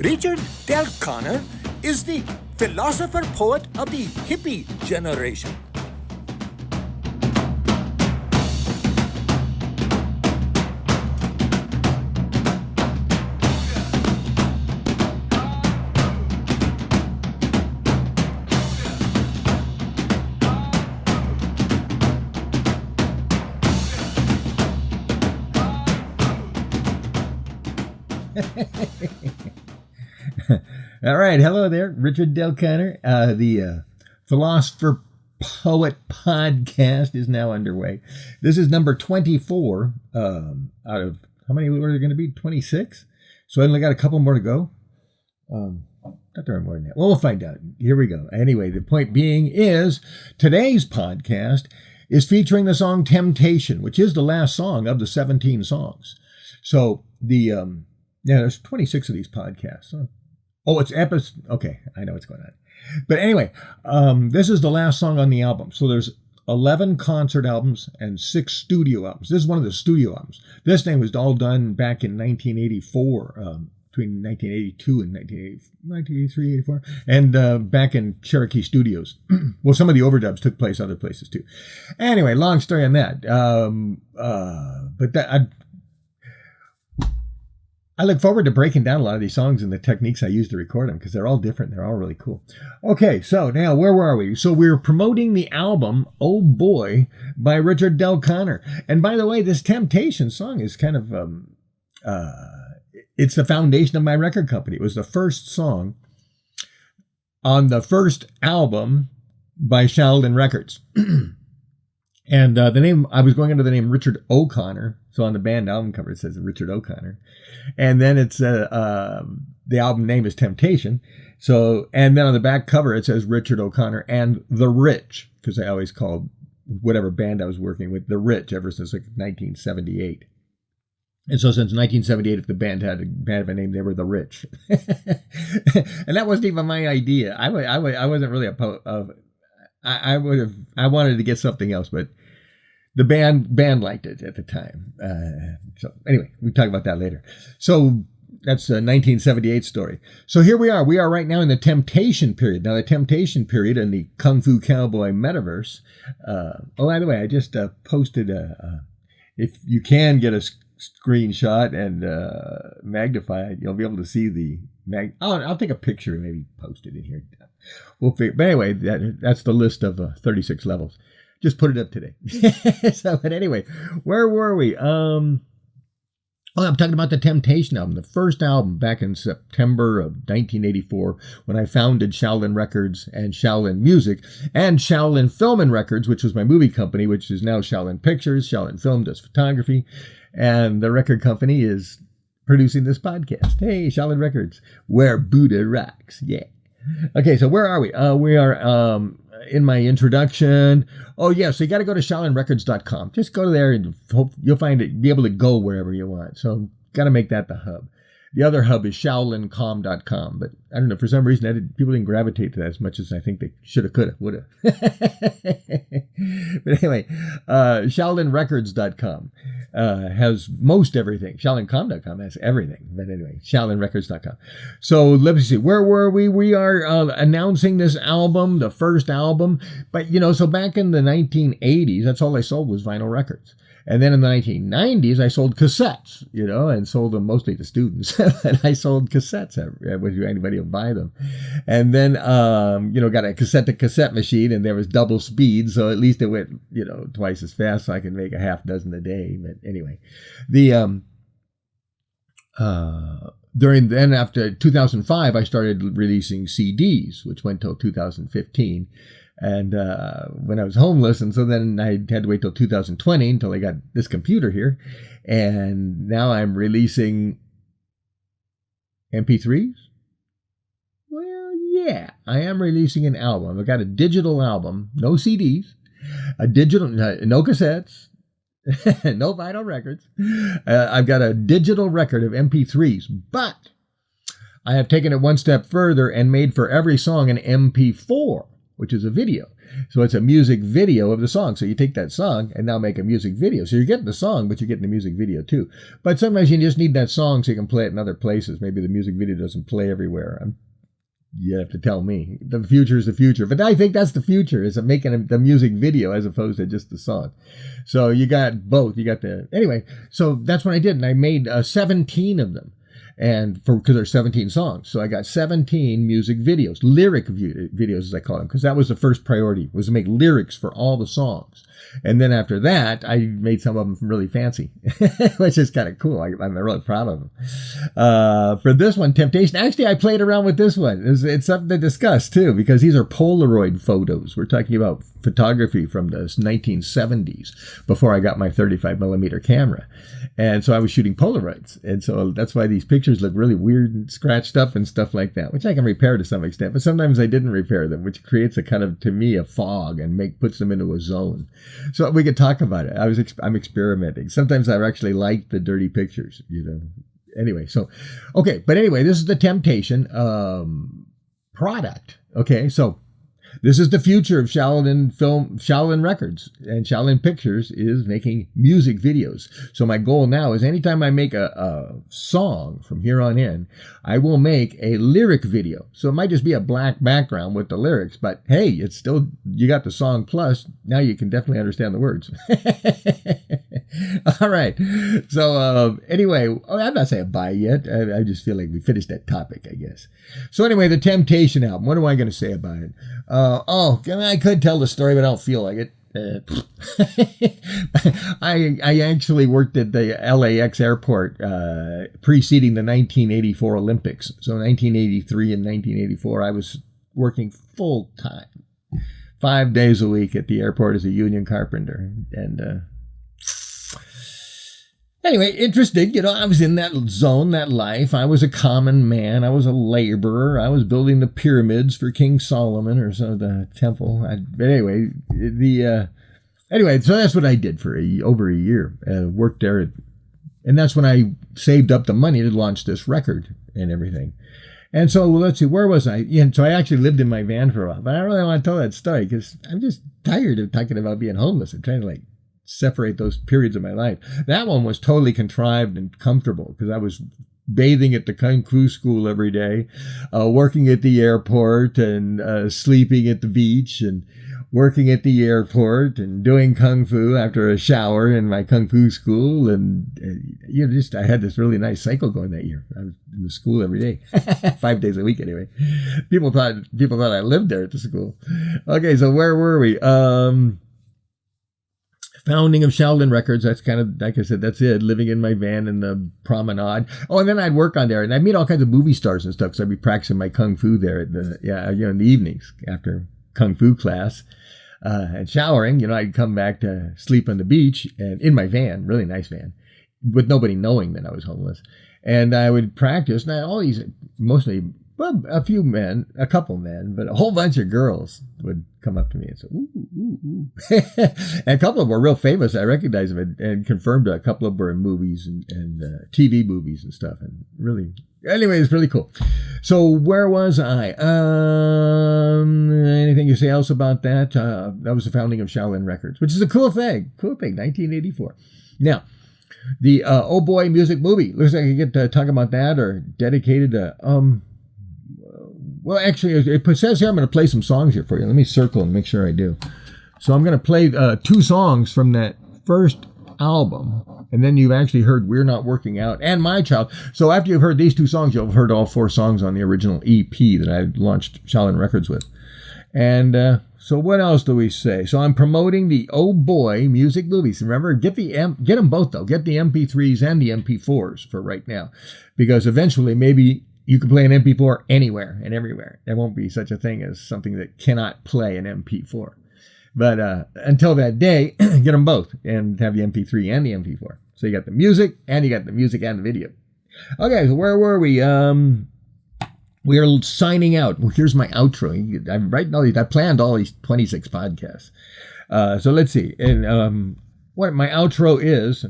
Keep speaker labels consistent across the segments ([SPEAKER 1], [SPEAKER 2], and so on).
[SPEAKER 1] Richard Del Connor is the philosopher poet of the hippie generation.
[SPEAKER 2] All right, hello there, Richard Del Connor. The Philosopher Poet podcast is now underway. This is number 24 out of, how many were there going to be? 26? So I only got a couple more to go. Not there more than that. Well, we'll find out. Here we go. Anyway, the point being is today's podcast is featuring the song Temptation, which is the last song of the 17 songs. So there's 26 of these podcasts. Oh, it's episode. Okay, I know what's going on. But anyway, this is the last song on the album. So there's 11 concert albums and 6 studio albums. This is one of the studio albums. This thing was all done back in 1984, between 1982 and 1983, 84, and back in Cherokee Studios. Well, some of the overdubs took place other places too. Anyway, long story on that. But that I look forward to breaking down a lot of these songs and the techniques I use to record them because they're all different. They're all really cool. Okay, so now where were we? So we were promoting the album Oh Boy by Richard Del Connor. And by the way, this Temptation song is kind of, it's the foundation of my record company. It was the first song on the first album by Shaolin Records. And the name, I was going under the name Richard O'Connor. So on the band album cover, it says Richard O'Connor. And then it's, the album name is Temptation. So, and then on the back cover, it says Richard O'Connor and The Rich, because I always called whatever band I was working with The Rich ever since like 1978. And so since 1978, if the band had a name, they were The Rich. And that wasn't even my idea. I wasn't really I wanted to get something else, but the band liked it at the time. So anyway, we talk about that later. So that's a 1978 story. So here we are. We are right now in the Temptation period. Now the Temptation period in the Kung Fu Cowboy metaverse. By the way, I just posted if you can get a screenshot and magnify it, you'll be able to see the I'll take a picture and maybe post it in here. We'll figure. But anyway, that's the list of 36 levels. Just put it up today. So, but anyway, where were we? I'm talking about the Temptation album, the first album back in September of 1984 when I founded Shaolin Records and Shaolin Music and Shaolin Film and Records, which was my movie company, which is now Shaolin Pictures. Shaolin Film does photography, and the record company is producing this podcast. Hey, Shaolin Records, where Buddha rocks. Yeah. Okay, so where are we? We are in my introduction. Oh, yeah, so you got to go to ShaolinRecords.com. Just go there and hope you'll find it, be able to go wherever you want. So got to make that the hub. The other hub is ShaolinCom.com, but I don't know, for some reason people didn't gravitate to that as much as I think they should have, could have, would have. But anyway, ShaolinRecords.com has most everything. ShaolinCom.com has everything. But anyway, ShaolinRecords.com. So let me see, where were we? We are announcing this album, the first album. But, so back in the 1980s, that's all I sold was vinyl records. And then in the 1990s, I sold cassettes, and sold them mostly to students. And I sold cassettes. Anybody would buy them. And then, got a cassette-to-cassette machine, and there was double speed. So at least it went, twice as fast, so I could make a half dozen a day. But anyway, after 2005, I started releasing CDs, which went till 2015. And when I was homeless, and so then I had to wait till 2020 until I got this computer here, and now I'm releasing MP3s. Well, yeah, I am releasing an album. I've got a digital album, no CDs, no cassettes, no vinyl records. I've got a digital record of MP3s, but I have taken it one step further and made for every song an MP4. which is a video. So it's a music video of the song. So you take that song and now make a music video. So you're getting the song, but you're getting the music video too. But sometimes you just need that song so you can play it in other places. Maybe the music video doesn't play everywhere. You have to tell me. The future is the future. But I think that's the future, is making the music video as opposed to just the song. So you got both. Anyway, so that's what I did. And I made 17 of them. And because there's 17 songs. So I got 17 music videos, lyric videos as I call them, because that was the first priority, was to make lyrics for all the songs. And then after that, I made some of them really fancy, which is kind of cool. I'm really proud of them. For this one, Temptation, actually, I played around with this one. It's something to discuss, too, because these are Polaroid photos. We're talking about photography from the 1970s, before I got my 35 millimeter camera. And so I was shooting Polaroids. And so that's why these pictures look really weird and scratched up and stuff like that, which I can repair to some extent. But sometimes I didn't repair them, which creates a kind of, to me, a fog and puts them into a zone. So we could talk about it. I'm experimenting. Sometimes I actually like the dirty pictures, Anyway, so, okay. But anyway, this is the Temptation product. Okay, so this is the future of Shaolin Records, and Shaolin Pictures is making music videos. So my goal now is anytime I make a song from here on in, I will make a lyric video. So it might just be a black background with the lyrics, but hey, it's still, you got the song plus, now you can definitely understand the words. All right. So anyway, I'm not saying bye yet. I just feel like we finished that topic, I guess. So anyway, the Temptation album, what am I going to say about it? I could tell the story, but I don't feel like it. I actually worked at the LAX airport preceding the 1984 Olympics. So 1983 and 1984, I was working full time, 5 days a week at the airport as a union carpenter. And anyway, interesting. I was in that zone, that life. I was a common man. I was a laborer. I was building the pyramids for King Solomon or so, the temple. But anyway, so that's what I did for over a year. Worked there. And that's when I saved up the money to launch this record and everything. And so let's see, where was I? So I actually lived in my van for a while. But I don't really want to tell that story because I'm just tired of talking about being homeless and trying to separate those periods of my life. That one was totally contrived and comfortable because I was bathing at the Kung Fu school every day, working at the airport and sleeping at the beach and working at the airport and doing Kung Fu after a shower in my Kung Fu school. And I had this really nice cycle going that year. I was in the school every day, 5 days a week anyway. People thought I lived there at the school. Okay, so where were we? Founding of Shaolin Records, that's kind of, like I said, that's it. Living in my van in the promenade. Oh, and then I'd work on there, and I'd meet all kinds of movie stars and stuff, because I'd be practicing my Kung Fu there in the evenings after Kung Fu class. And showering, I'd come back to sleep on the beach, and in my van, really nice van, with nobody knowing that I was homeless. And I would practice, and all these, mostly, well, a couple men, but a whole bunch of girls would come up to me and say, ooh, ooh, ooh. And a couple of them were real famous. I recognized them and confirmed a couple of them were in movies and TV movies and stuff. And really, anyway, it's really cool. So where was I? Anything you say else about that? That was the founding of Shaolin Records, which is a cool thing. 1984. Now, the Oboy music movie. Looks like I get to talk about that, or dedicated to... Well, actually, it says here I'm going to play some songs here for you. Let me circle and make sure I do. So I'm going to play 2 songs from that first album. And then you've actually heard We're Not Working Out and My Child. So after you've heard these 2 songs, you'll have heard all 4 songs on the original EP that I launched Shaolin Records with. And so what else do we say? So I'm promoting the Oboy music movies. Remember, get them both, though. Get the MP3s and the MP4s for right now. Because eventually, maybe... you can play an MP4 anywhere and everywhere. There won't be such a thing as something that cannot play an MP4. But until that day, get them both and have the MP3 and the MP4. So you got the music and the video. Okay, so where were we? We are signing out. Well, here's my outro. I'm writing all these. I planned all these 26 podcasts. So let's see. And what my outro is...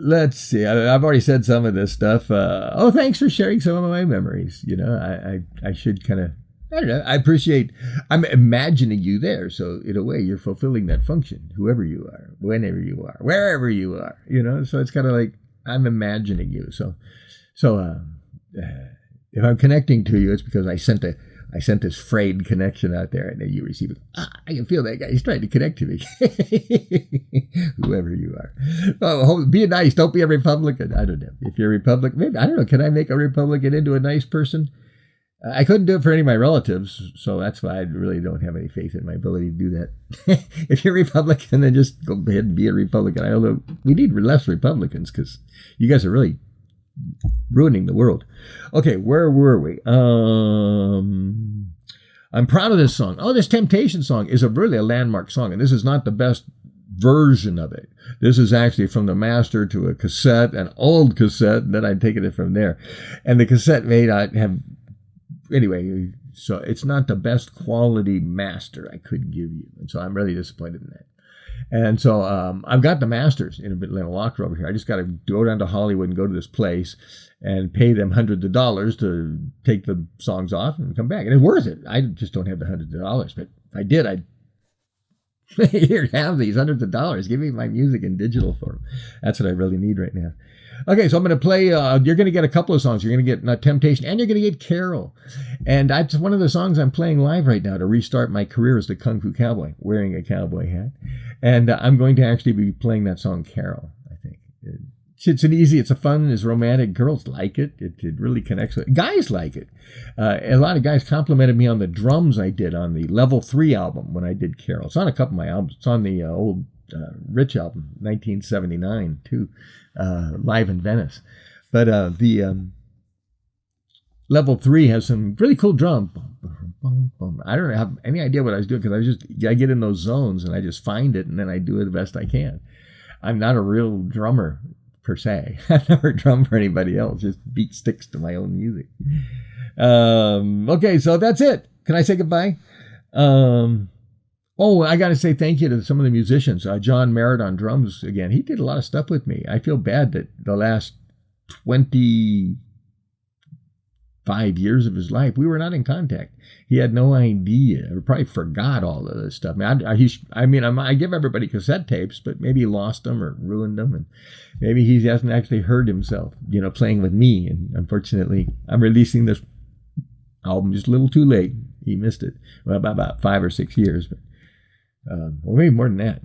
[SPEAKER 2] let's see. I've already said some of this stuff. Oh, thanks for sharing some of my memories. You know, I should kind of, I don't know. I'm imagining you there. So in a way, you're fulfilling that function, whoever you are, whenever you are, wherever you are, you know? So it's kind of like, I'm imagining you. So if I'm connecting to you, it's because I sent this frayed connection out there, and then you receive it. I can feel that guy. He's trying to connect to me. Whoever you are. Oh, be nice. Don't be a Republican. I don't know. If you're a Republican, maybe, I don't know. Can I make a Republican into a nice person? I couldn't do it for any of my relatives, so that's why I really don't have any faith in my ability to do that. If you're a Republican, then just go ahead and be a Republican. Although we need less Republicans because you guys are really ruining the world. Okay, where were we? I'm proud of this song. Oh, this Temptation song is really a landmark song, and this is not the best version of it. This is actually from the master to a cassette, an old cassette, and then I'd taken it from there. And the cassette may not have... Anyway, so it's not the best quality master I could give you, and so I'm really disappointed in that. And so I've got the masters in a locker over here. I just got to go down to Hollywood and go to this place and pay them hundreds of dollars to take the songs off and come back. And it's worth it. I just don't have the hundreds of dollars. But if I did, I'd here, have these hundreds of dollars. Give me my music in digital form. That's what I really need right now. Okay, so I'm going to play, you're going to get a couple of songs. You're going to get Temptation, and you're going to get Carol. And that's one of the songs I'm playing live right now to restart my career as the Kung Fu Cowboy, wearing a cowboy hat. And I'm going to actually be playing that song, Carol, I think. It's a fun, it's romantic. Girls like it. It really connects with it. Guys like it. A lot of guys complimented me on the drums I did on the Level 3 album when I did Carol. It's on a couple of my albums. It's on the old Rich album, 1979, too. Live in Venice. But the Level 3 has some really cool drum. I don't have any idea what I was doing because I get in those zones and I just find it and then I do it the best I can. I'm not a real drummer per se. I've never drummed for anybody else, just beat sticks to my own music. Okay, so that's it. Can I say goodbye? Oh, I got to say thank you to some of the musicians. John Merritt on drums again. He did a lot of stuff with me. I feel bad that the last 25 years of his life, we were not in contact. He had no idea, or probably forgot all of this stuff. I give everybody cassette tapes, but maybe he lost them or ruined them, and maybe he hasn't actually heard himself, playing with me. And unfortunately, I'm releasing this album just a little too late. He missed it. Well, about 5 or 6 years, but well, maybe more than that.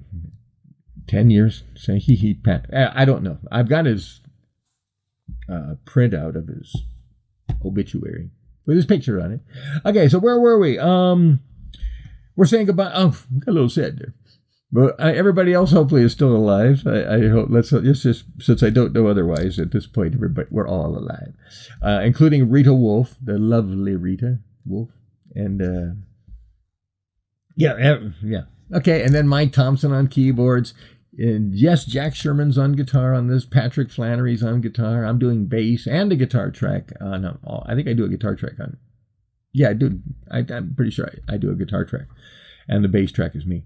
[SPEAKER 2] 10 years. So I don't know. I've got his printout of his obituary with his picture on it. Okay, so where were we? We're saying goodbye. Oh, got a little sad there. But everybody else hopefully is still alive. I hope. Let's just since I don't know otherwise at this point, we're all alive, including Rita Wolf, the lovely Rita Wolf, and yeah. Okay, and then Mike Thompson on keyboards. And yes, Jack Sherman's on guitar on this. Patrick Flannery's on guitar. I'm doing bass and a guitar track on. I think I do a guitar track on. Yeah, I do. I'm pretty sure I do a guitar track, and the bass track is me.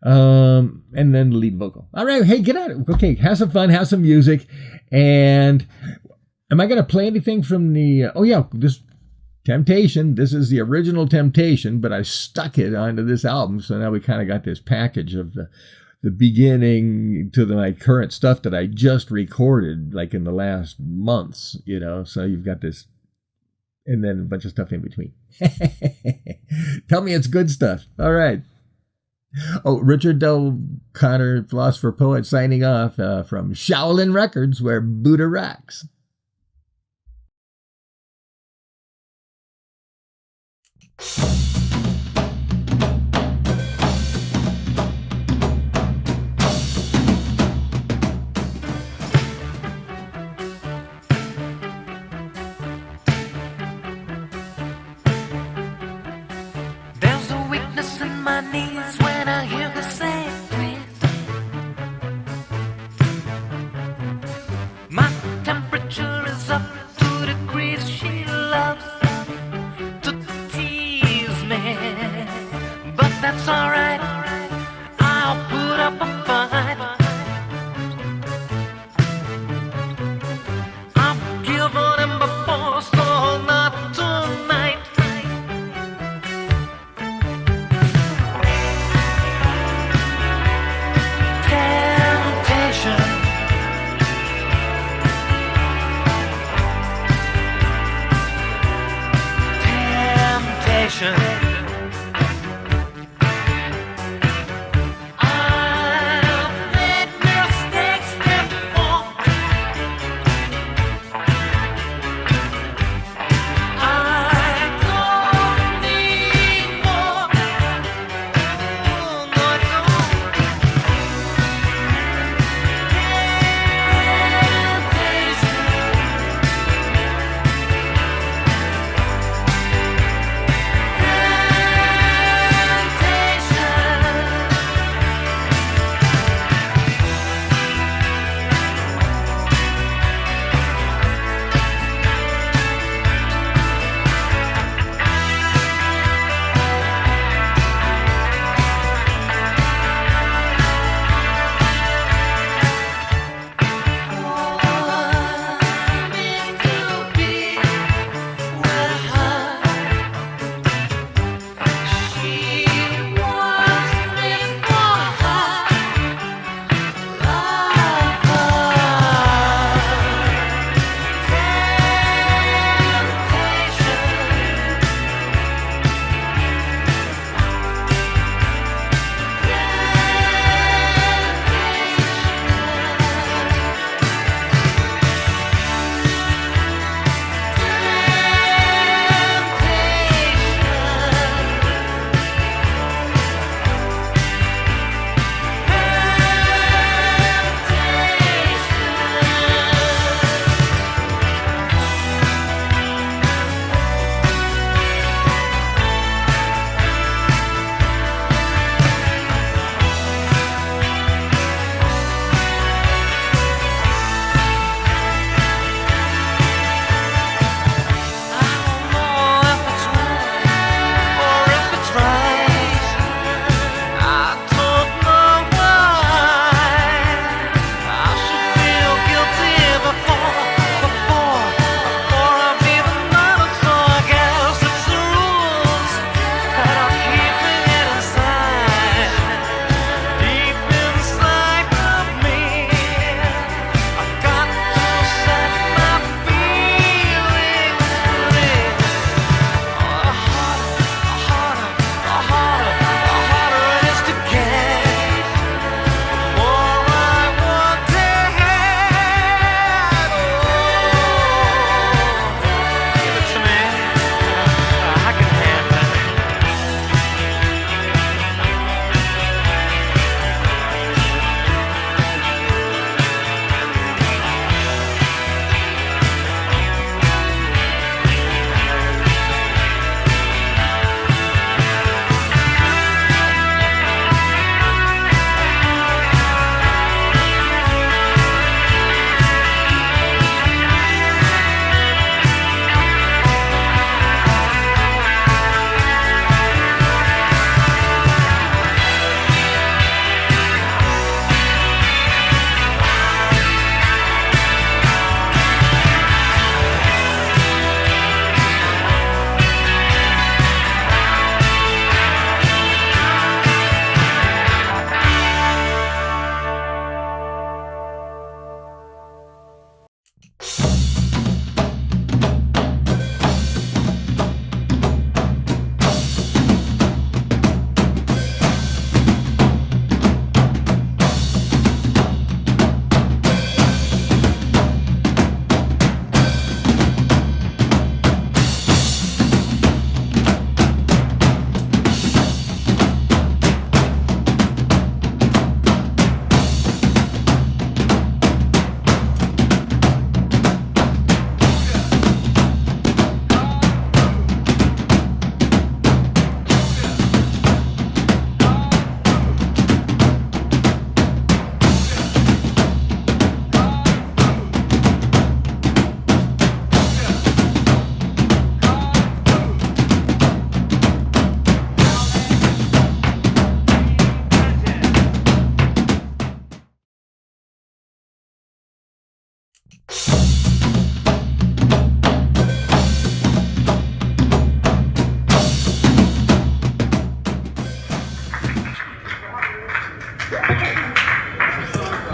[SPEAKER 2] And then the lead vocal. All right, hey, get at it. Okay, have some fun, have some music, and am I going to play anything from the? This Temptation. This is the original Temptation, but I stuck it onto this album, so now we kind of got this package of the beginning to my current stuff that I just recorded, like in the last months, So you've got this, and then a bunch of stuff in between. Tell me it's good stuff. All right. Oh, Richard Del Connor, philosopher poet, signing off from Shaolin Records, where Buddha rocks.
[SPEAKER 3] There's a weakness in my knees when I hear her say, please. My temperature is up 2 degrees. She loves to tease me.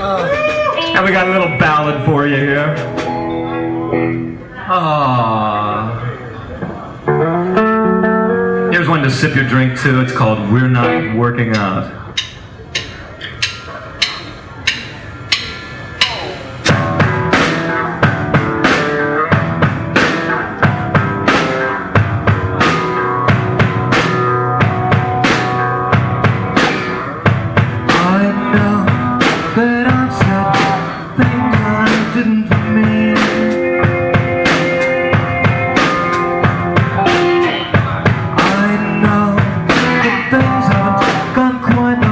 [SPEAKER 4] And we got a little ballad for you here. Here's one to sip your drink to. It's called We're Not Working Out.
[SPEAKER 3] Things haven't gone quite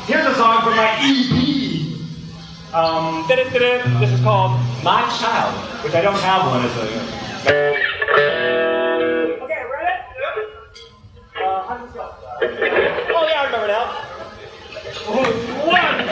[SPEAKER 5] Here's a song from my EP. This is called My Child, which I don't have one. Okay, ready? How does this go? Oh yeah, I remember now. 1,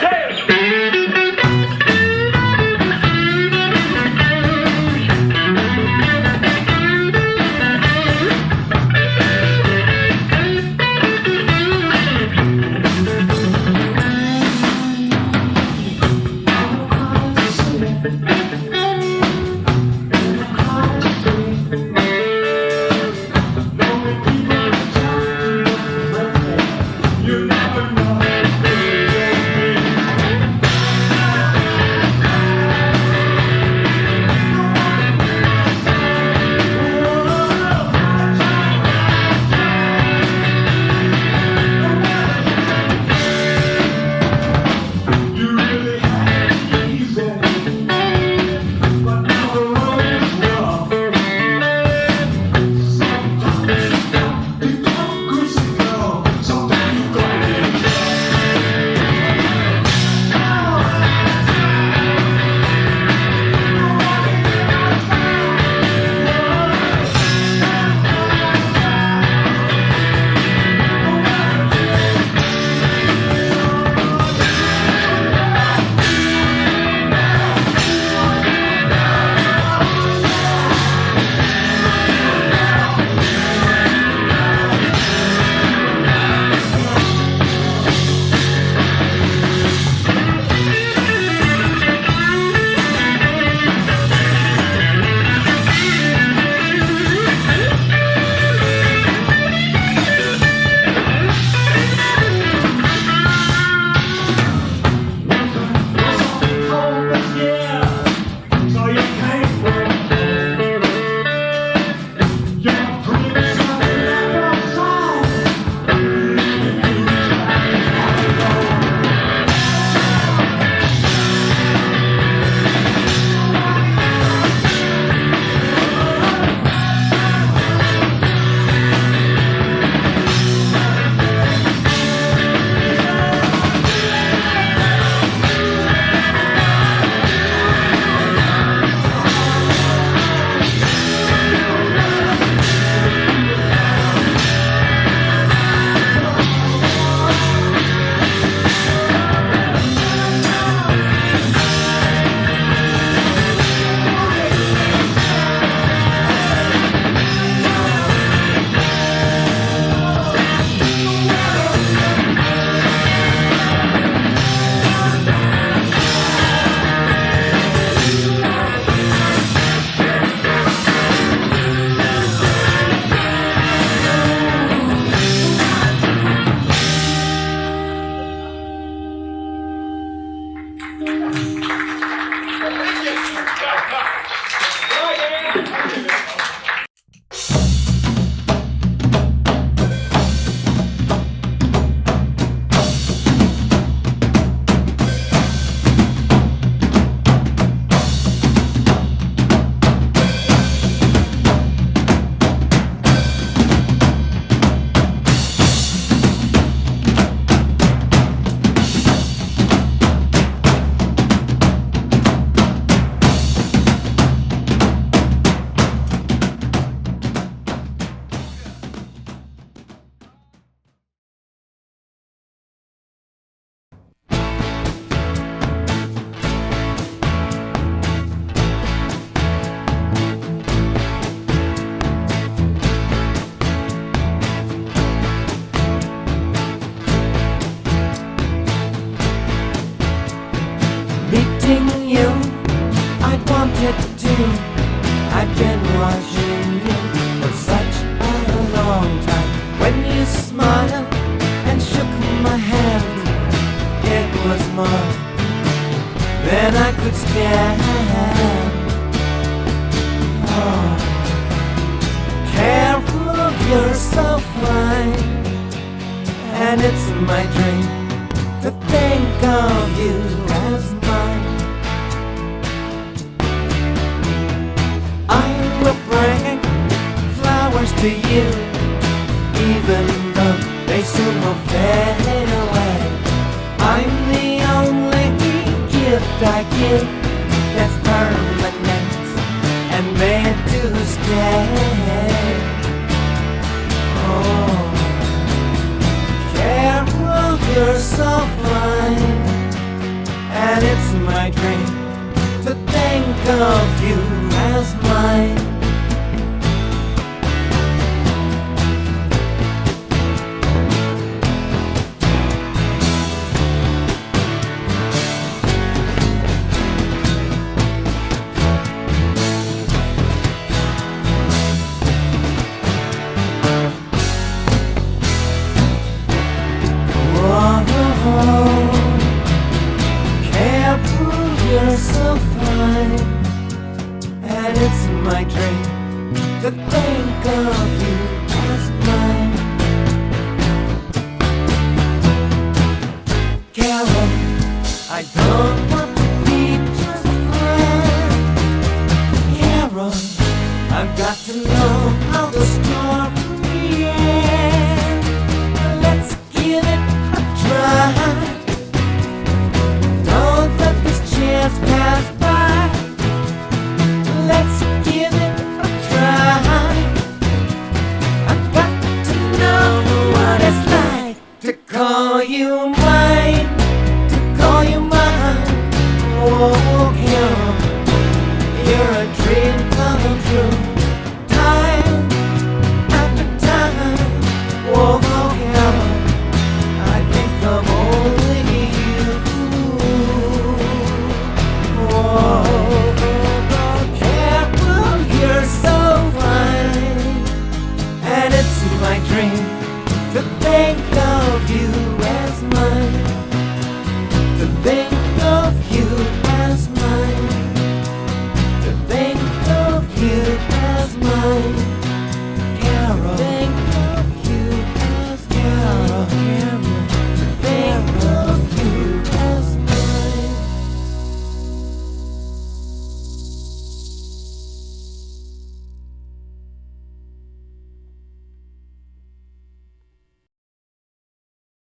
[SPEAKER 5] 2.
[SPEAKER 3] I've been watching you for such a long time. When you smiled and shook my hand, it was more than I could stand. Oh, careful, you're so fine, and it's my dream to think of you as mine. I will bring flowers to you, even though so fine, and it's my dream to think of you as mine. You're so fine, and it's my dream to think of you as mine. Carol, I don't want to be just a friend. Carol, I've got to know how the story ends. Let's give it a try. Pass by. Let's give it a try. I've got to know what it's like to call you mine, to call you mine. Oh, Carol, you're a dream come true. Time after time. Oh, Carol, I think of only you. You're so fine, and it's my dream to think